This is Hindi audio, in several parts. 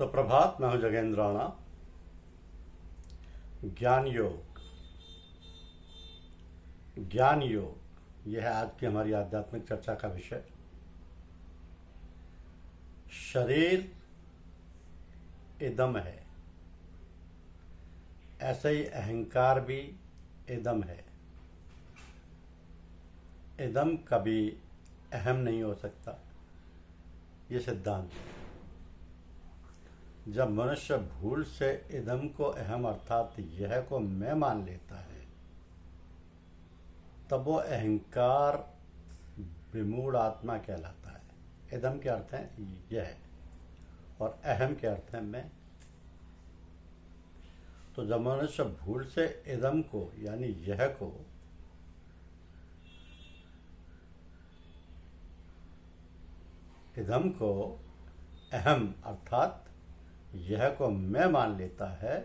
सुप्रभात। मैं हूं जगेंद्र राणा। ज्ञान योग, ज्ञान योग यह है आज की हमारी आध्यात्मिक चर्चा का विषय। शरीर इदम है, ऐसे ही अहंकार भी इदम है। इदम कभी अहम नहीं हो सकता, ये सिद्धांत है। जब मनुष्य भूल से इदम को अहम अर्थात यह को मैं मान लेता है, तब वो अहंकार विमूढ़ आत्मा कहलाता है। इदम के अर्थ है यह और अहम के अर्थ है मैं। तो जब मनुष्य भूल से इदम को यानी यह को इदम को अहम अर्थात यह को मैं मान लेता है,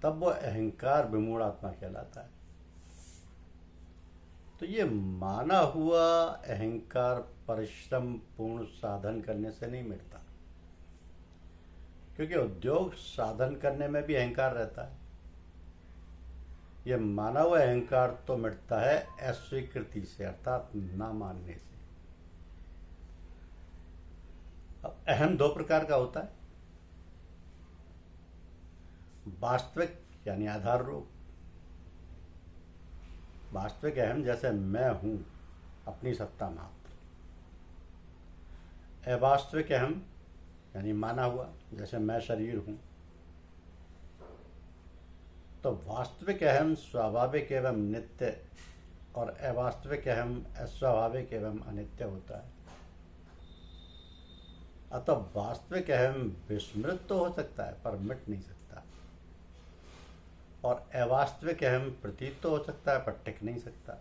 तब वो अहंकार विमूढ़ आत्मा कहलाता है। तो ये माना हुआ अहंकार परिश्रम पूर्ण साधन करने से नहीं मिटता, क्योंकि उद्योग साधन करने में भी अहंकार रहता है। ये माना हुआ अहंकार तो मिटता है अस्वीकृति से अर्थात ना मानने से। अब अहम दो प्रकार का होता है, वास्तविक यानी आधार रूप। वास्तविक अहम जैसे मैं हूं, अपनी सत्ता मात्र। अवास्तविक अहम यानी माना हुआ, जैसे मैं शरीर हूं। तो वास्तविक अहम स्वाभाविक एवं नित्य और अवास्तविक अहम अस्वाभाविक एवं अनित्य होता है। अतः वास्तविक अहम विस्मृत तो हो सकता है पर मिट नहीं सकता, और अवास्तविक अहम प्रतीत तो हो सकता है पर टिक नहीं सकता।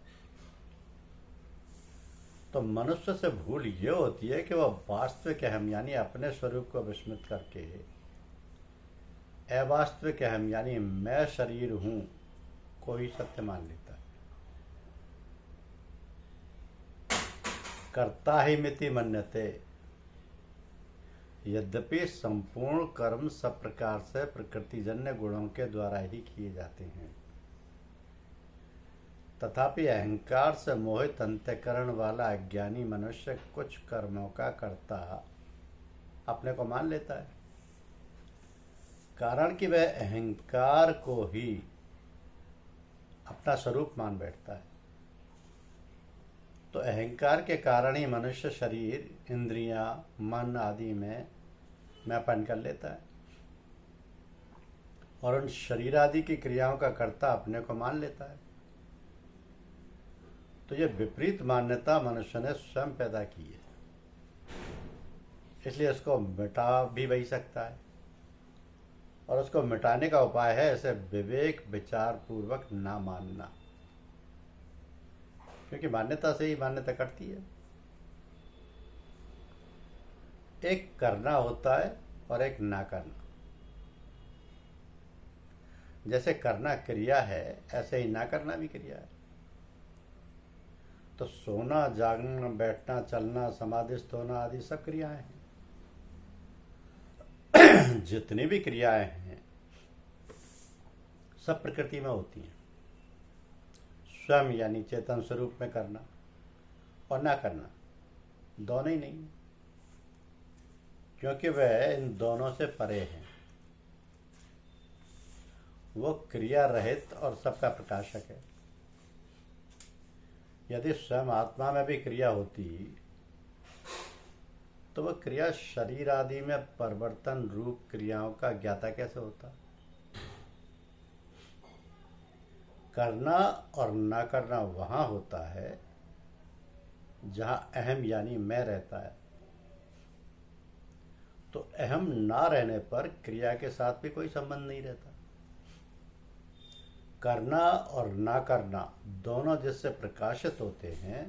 तो मनुष्य से भूल ये होती है कि वह वास्तविक अहम यानी अपने स्वरूप को विस्मृत करके अवास्तविक अहम यानी मैं शरीर हूं कोई सत्य मान लेता है। कर्ता ही मिति मन्यते। यद्यपि संपूर्ण कर्म सब प्रकार से प्रकृतिजन्य गुणों के द्वारा ही किए जाते हैं, तथापि अहंकार से मोहित अंतःकरण वाला अज्ञानी मनुष्य कुछ कर्मों का कर्ता अपने को मान लेता है, कारण कि वह अहंकार को ही अपना स्वरूप मान बैठता है। तो अहंकार के कारण ही मनुष्य शरीर, इंद्रियां, मन आदि में मैंपन कर लेता है और उन शरीर आदि की क्रियाओं का कर्ता अपने को मान लेता है। तो यह विपरीत मान्यता मनुष्य ने स्वयं पैदा की है, इसलिए इसको मिटा भी वही सकता है। और उसको मिटाने का उपाय है ऐसे विवेक विचार पूर्वक ना मानना, क्योंकि मान्यता से ही मान्यता कटती है। एक करना होता है और एक ना करना। जैसे करना क्रिया है, ऐसे ही ना करना भी क्रिया है। तो सोना, जागना, बैठना, चलना, समाधिस्थ होना आदि सब क्रियाएं हैं। जितनी भी क्रियाएं हैं सब प्रकृति में होती हैं। स्वयं यानी चेतन स्वरूप में करना और ना करना दोनों ही नहीं, क्योंकि वह इन दोनों से परे हैं। वो क्रिया रहित और सबका प्रकाशक है। यदि स्वयं आत्मा में भी क्रिया होती तो वह क्रिया शरीर आदि में परिवर्तन रूप क्रियाओं का ज्ञाता कैसे होता। करना और ना करना वहां होता है जहां अहम यानी मैं रहता है। तो अहम ना रहने पर क्रिया के साथ भी कोई संबंध नहीं रहता। करना और ना करना दोनों जिससे प्रकाशित होते हैं,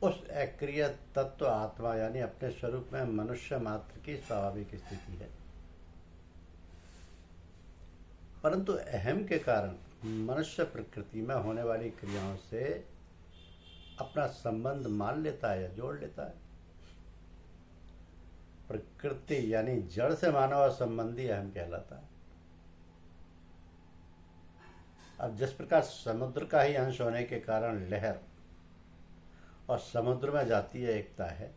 उस अक्रिय तत्व आत्मा यानी अपने स्वरूप में मनुष्य मात्र की स्वाभाविक स्थिति है। परंतु अहम के कारण मनुष्य प्रकृति में होने वाली क्रियाओं से अपना संबंध मान लेता है या जोड़ लेता है। प्रकृति यानी जड़ से मानव संबंधी अहम कहलाता है। अब जिस प्रकार समुद्र का ही अंश होने के कारण लहर और समुद्र में जातीय एकता है,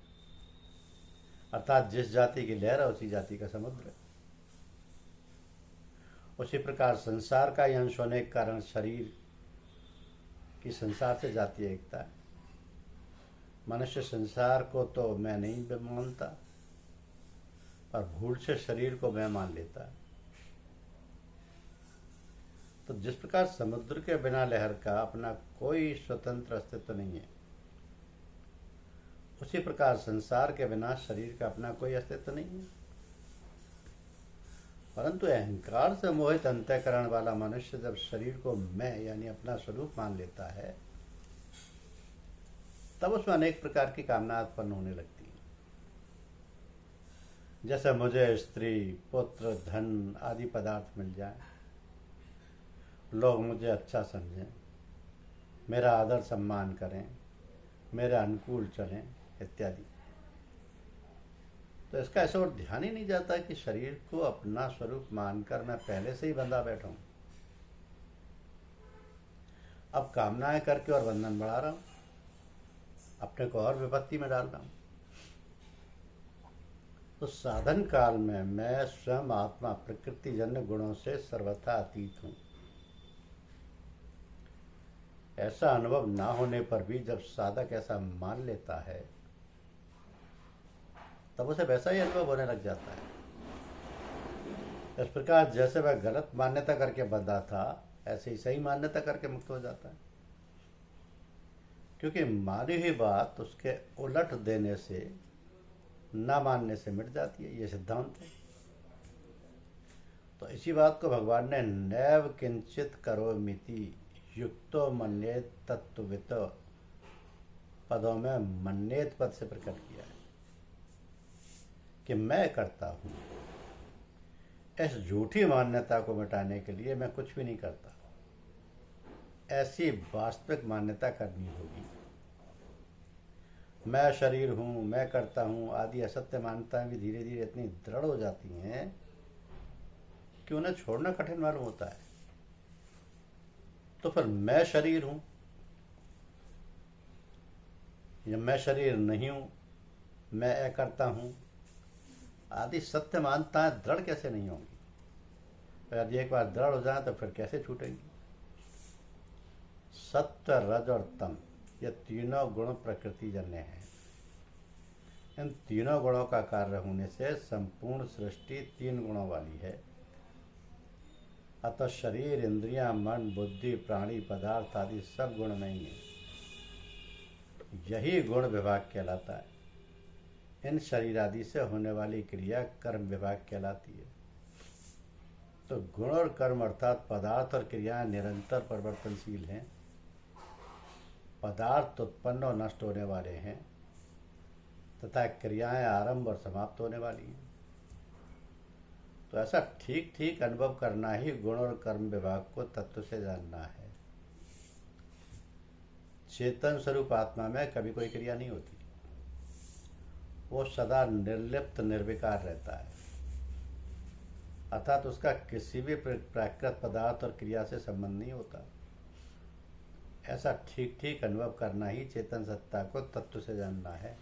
अर्थात जिस जाति की लहर है उसी जाति का समुद्र है, उसी प्रकार संसार का ही अंश होने के कारण शरीर की संसार से जातीय एकता है। मनुष्य संसार को तो मैं नहीं मानता, पर भूल से शरीर को मैं मान लेता है। तो जिस प्रकार समुद्र के बिना लहर का अपना कोई स्वतंत्र अस्तित्व नहीं है, उसी प्रकार संसार के बिना शरीर का अपना कोई अस्तित्व नहीं है। परंतु अहंकार से मोहित अंतःकरण वाला मनुष्य जब शरीर को मैं यानी अपना स्वरूप मान लेता है, तब उसमें अनेक प्रकार की कामना उत्पन्न होने लगती है। जैसे मुझे स्त्री, पुत्र, धन आदि पदार्थ मिल जाए, लोग मुझे अच्छा समझें, मेरा आदर सम्मान करें, मेरे अनुकूल चलें इत्यादि। तो इसका ऐसा और ध्यान ही नहीं जाता कि शरीर को अपना स्वरूप मानकर मैं पहले से ही बंधा बैठा हूं। अब कामनाएं करके और बंधन बढ़ा रहा हूं, अपने को और विपत्ति में डाल रहा हूं। तो साधन काल में मैं स्वयं आत्मा प्रकृति जन्य गुणों से सर्वथा अतीत हूं। ऐसा अनुभव ना होने पर भी जब साधक ऐसा मान लेता है, तब उसे वैसा ही अनुभव होने लग जाता है। इस प्रकार जैसे वह गलत मान्यता करके बंधा था, ऐसे ही सही मान्यता करके मुक्त हो जाता है, क्योंकि मानी हुई बात उसके उलट देने से, ना मानने से मिट जाती है। ये सिद्धांत है। तो इसी बात को भगवान ने नैव किंचित करोमिति युक्तो मन्येत तत्ववित पदों में मन्येत पद से प्रकट किया है कि मैं करता हूं। इस झूठी मान्यता को मिटाने के लिए मैं कुछ भी नहीं करता, ऐसी वास्तविक मान्यता करनी होगी। मैं शरीर हूं, मैं करता हूं आदि असत्य मान्यताएं भी धीरे धीरे इतनी दृढ़ हो जाती हैं कि उन्हें छोड़ना कठिन मालूम होता है। तो फिर मैं शरीर हूं या मैं शरीर नहीं हूं, मैं करता हूं आदि सत्य मान्यताएं दृढ़ कैसे नहीं होंगी? यदि एक बार दृढ़ हो जाए तो फिर कैसे छूटेंगी? सत्य, रज और तम ये तीनों गुण प्रकृति जन्य हैं। इन तीनों गुणों का कार्य होने से संपूर्ण सृष्टि तीन गुणों वाली है। अतः शरीर, इंद्रियां, मन, बुद्धि, प्राणी, पदार्थ आदि सब गुण नहीं है। यही गुण विभाग कहलाता है। इन शरीर आदि से होने वाली क्रिया कर्म विभाग कहलाती है। तो गुण और कर्म अर्थात पदार्थ और क्रियाएं निरंतर परिवर्तनशील हैं। पदार्थ उत्पन्न और नष्ट होने वाले हैं तथा क्रियाएं आरंभ और समाप्त होने वाली हैं। तो ऐसा ठीक ठीक अनुभव करना ही गुण और कर्म विभाग को तत्व से जानना है। चेतन स्वरूप आत्मा में कभी कोई क्रिया नहीं होती, वो सदा निर्लिप्त निर्विकार रहता है, अर्थात उसका किसी भी प्राकृत पदार्थ और क्रिया से संबंध नहीं होता। ऐसा ठीक ठीक अनुभव करना ही चेतन सत्ता को तत्व से जानना है।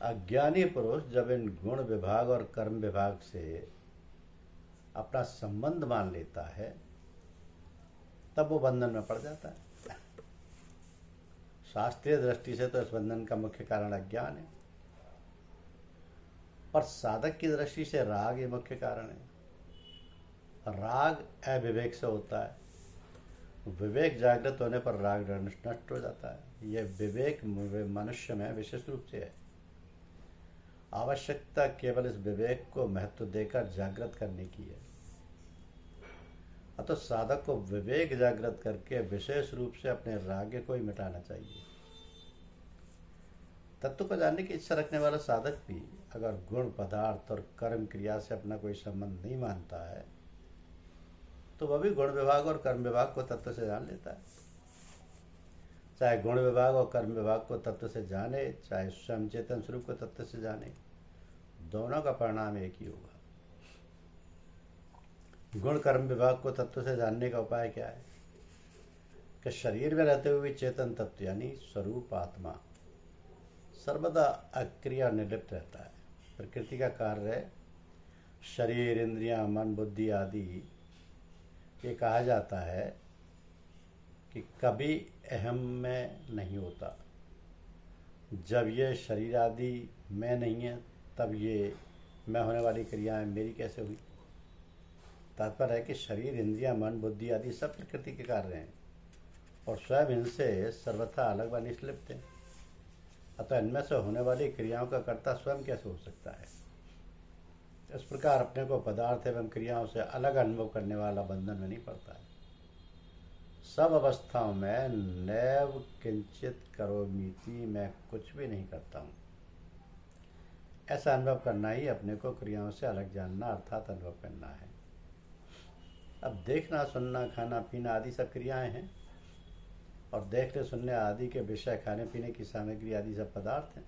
अज्ञानी पुरुष जब इन गुण विभाग और कर्म विभाग से अपना संबंध मान लेता है, तब वो बंधन में पड़ जाता है। शास्त्रीय दृष्टि से तो इस बंधन का मुख्य कारण अज्ञान है, पर साधक की दृष्टि से राग ये मुख्य कारण है। राग अविवेक से होता है, विवेक जागृत होने पर राग नष्ट हो जाता है। यह विवेक मनुष्य में विशेष रूप से है। आवश्यकता केवल इस विवेक को महत्व देकर जागृत करने की है। अतः साधक को विवेक जागृत करके विशेष रूप से अपने राग को ही मिटाना चाहिए। तत्व को जानने की इच्छा रखने वाला साधक भी अगर गुण, पदार्थ और कर्म क्रिया से अपना कोई संबंध नहीं मानता है, तो वह भी गुण विभाग और कर्म विभाग को तत्व से जान लेता है। चाहे गुण विभाग और कर्म विभाग को तत्व से जाने, चाहे स्वयं चेतन स्वरूप को तत्व से जाने, दोनों का परिणाम एक ही होगा। गुण कर्म विभाग को तत्व से जानने का उपाय क्या है कि शरीर में रहते हुए चेतन तत्व यानी स्वरूप आत्मा सर्वदा अक्रिया निर्लिप्त रहता है। प्रकृति का कार्य शरीर, इंद्रियां, मन, बुद्धि आदि, ये कहा जाता है कि कभी अहम में नहीं होता। जब ये शरीर आदि मैं नहीं है, तब ये मैं होने वाली क्रियाएं मेरी कैसे हुई। तात्पर्य है कि शरीर, इंद्रियां, मन, बुद्धि आदि सब प्रकृति के कार्य हैं और स्वयं इनसे सर्वथा अलग व निष्लिप्त हैं। अतः इनमें से होने वाली क्रियाओं का कर्ता स्वयं कैसे हो सकता है। इस प्रकार अपने को पदार्थ एवं क्रियाओं से अलग अनुभव करने वाला बंधन में नहीं पड़ता है। सब अवस्थाओं में नैव किंचित करोमीति, मैं कुछ भी नहीं करता हूँ, ऐसा अनुभव करना ही अपने को क्रियाओं से अलग जानना अर्थात अनुभव करना है। अब देखना, सुनना, खाना पीना आदि सब क्रियाएं हैं और देखने सुनने आदि के विषय, खाने पीने की सामग्री आदि सब पदार्थ हैं।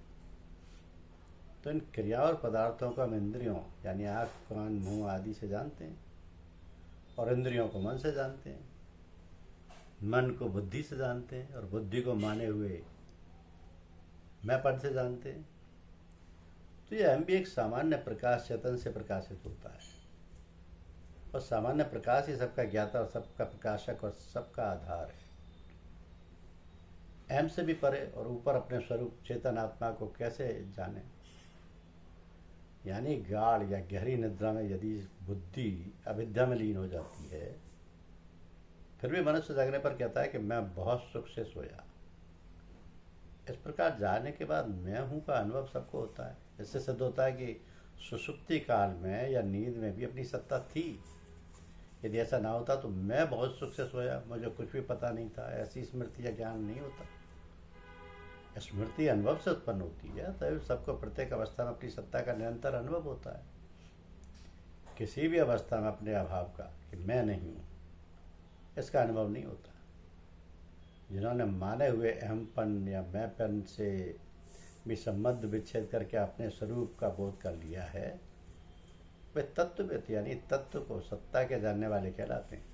तो इन क्रिया और पदार्थों को हम इंद्रियों यानी आँख, कान, मुंह आदि से जानते हैं और इंद्रियों को मन से जानते हैं, मन को बुद्धि से जानते हैं और बुद्धि को माने हुए मैं पद से जानते हैं। तो यह हम भी एक सामान्य प्रकाश चेतन से प्रकाशित होता है और सामान्य प्रकाश ही सबका ज्ञाता और सबका प्रकाशक और सबका आधार है। अहम से भी परे और ऊपर अपने स्वरूप चेतन आत्मा को कैसे जाने। यानी गाढ़ या गहरी निद्रा में यदि बुद्धि अविद्या में लीन हो जाती है, फिर भी मनुष्य जागने पर कहता है कि मैं बहुत सुख से सोया। इस प्रकार जाने के बाद मैं हूँ का अनुभव सबको होता है। इससे सिद्ध होता है कि सुषुप्ति काल में या नींद में भी अपनी सत्ता थी। यदि ऐसा ना होता तो मैं बहुत सुख से सोया, मुझे कुछ भी पता नहीं था, ऐसी स्मृति या ज्ञान नहीं होता। स्मृति अनुभव से उत्पन्न होती है, तो सबको प्रत्येक अवस्था में अपनी सत्ता का निरंतर अनुभव होता है। किसी भी अवस्था में अपने अभाव का, कि मैं नहीं हूँ, इसका अनुभव नहीं होता। जिन्होंने माने हुए अहमपन या मैंपन से भी संबंध विच्छेद करके अपने स्वरूप का बोध कर लिया है, वे तत्वविद यानी तत्व को सत्ता के जानने वाले कहलाते हैं।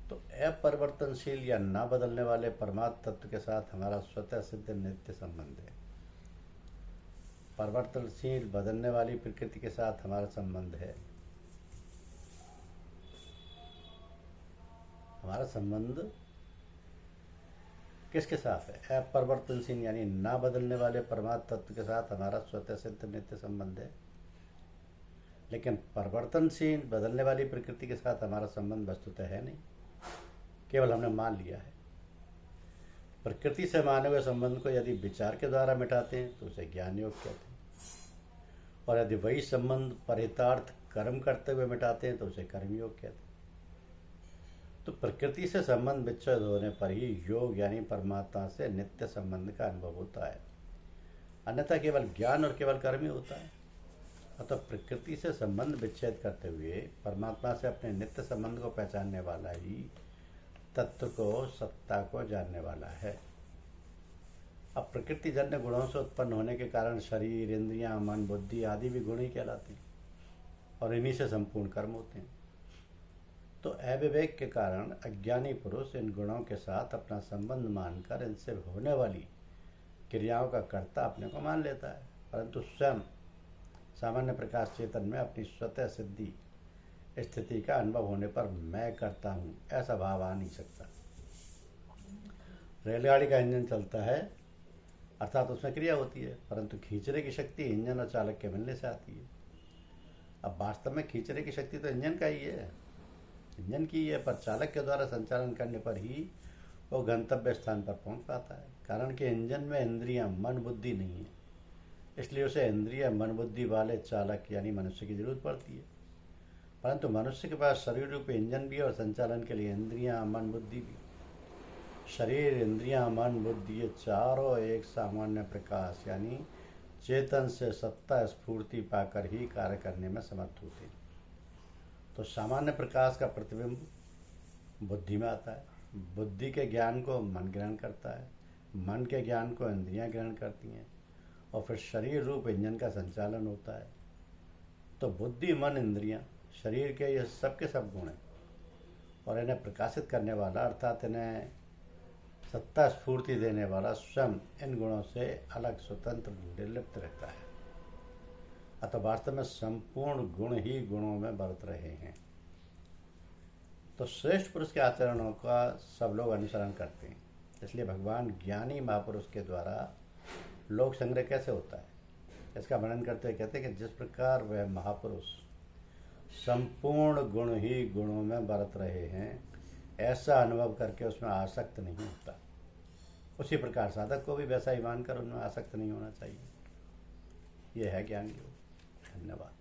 तो अपरिवर्तनशील या ना बदलने वाले परमात्म तत्व के साथ हमारा स्वतः सिद्ध नित्य संबंध है। परिवर्तनशील बदलने वाली प्रकृति के साथ हमारा संबंध है। हमारा संबंध किसके साथ है? अपरिवर्तनशील यानी ना बदलने वाले परमात्म तत्व के साथ हमारा स्वतः सिद्ध नित्य संबंध है। लेकिन परिवर्तनशील बदलने वाली प्रकृति के साथ हमारा संबंध वस्तुतः है नहीं, केवल हमने मान लिया है। प्रकृति से माने हुए संबंध को यदि विचार के द्वारा मिटाते हैं तो उसे ज्ञान योग कहते हैं, और यदि वही संबंध परितार्थ कर्म करते हुए मिटाते हैं तो उसे कर्म योग कहते हैं। तो प्रकृति से संबंध विच्छेद होने पर ही योग यानी परमात्मा से नित्य संबंध का अनुभव होता है, अन्यथा केवल ज्ञान और केवल कर्म ही होता है। अतः प्रकृति से संबंध विच्छेद करते हुए परमात्मा से अपने नित्य संबंध को पहचानने वाला ही तत्व को, सत्ता को जानने वाला है। अब प्रकृति जन्य गुणों से उत्पन्न होने के कारण शरीर, इंद्रियां, मन, बुद्धि आदि भी गुण ही कहलाते हैं और इन्हीं से संपूर्ण कर्म होते हैं। तो अविवेक के कारण अज्ञानी पुरुष इन गुणों के साथ अपना संबंध मानकर इनसे होने वाली क्रियाओं का कर्ता अपने को मान लेता है, परंतु स्वयं सामान्य प्रकाश चेतन में अपनी स्वतः सिद्धि स्थिति का अनुभव होने पर मैं करता हूँ ऐसा भाव आ नहीं सकता। रेलगाड़ी का इंजन चलता है अर्थात उसमें क्रिया होती है, परंतु खींचने की शक्ति इंजन और चालक के मिलने से आती है। अब वास्तव में खींचने की शक्ति तो इंजन का ही है, इंजन की है, पर चालक के द्वारा संचालन करने पर ही वो गंतव्य स्थान पर पहुंच पाता है। कारण कि इंजन में इंद्रियां, मन, बुद्धि नहीं है, इसलिए उसे इंद्रिय, मन, बुद्धि वाले चालक यानी मनुष्य की जरूरत पड़ती है। परंतु मनुष्य के पास शरीर रूपी इंजन भी है और संचालन के लिए इंद्रियां, मन, बुद्धि भी। शरीर, इंद्रियां, मन, बुद्धि ये चारों एक सामान्य प्रकाश यानी चेतन से सत्ता स्फूर्ति पाकर ही कार्य करने में समर्थ होते हैं। तो सामान्य प्रकाश का प्रतिबिंब बुद्धि में आता है बुद्धि के ज्ञान को मन ग्रहण करता है, मन के ज्ञान को इंद्रियां ग्रहण करती हैं, और फिर शरीर रूप इंजन का संचालन होता है। तो बुद्धि, मन, इंद्रियां, शरीर के ये सब के सब गुण हैं, और इन्हें प्रकाशित करने वाला अर्थात इन्हें सत्ता स्फूर्ति देने वाला स्वयं इन गुणों से अलग, स्वतंत्र, निर्लिप्त रहता है। अतः वास्तव में संपूर्ण गुण ही गुणों में बरत रहे हैं। तो श्रेष्ठ पुरुष के आचरणों का सब लोग अनुसरण करते हैं। इसलिए भगवान ज्ञानी महापुरुष के द्वारा लोक संग्रह कैसे होता है, इसका वर्णन करते हुए कहते हैं कि जिस प्रकार वह महापुरुष संपूर्ण गुण ही गुणों में बरत रहे हैं, ऐसा अनुभव करके उसमें आसक्त नहीं होता, उसी प्रकार साधक को भी वैसा ही मानकर उनमें आसक्त नहीं होना चाहिए। यह है ज्ञान योग। धन्यवाद।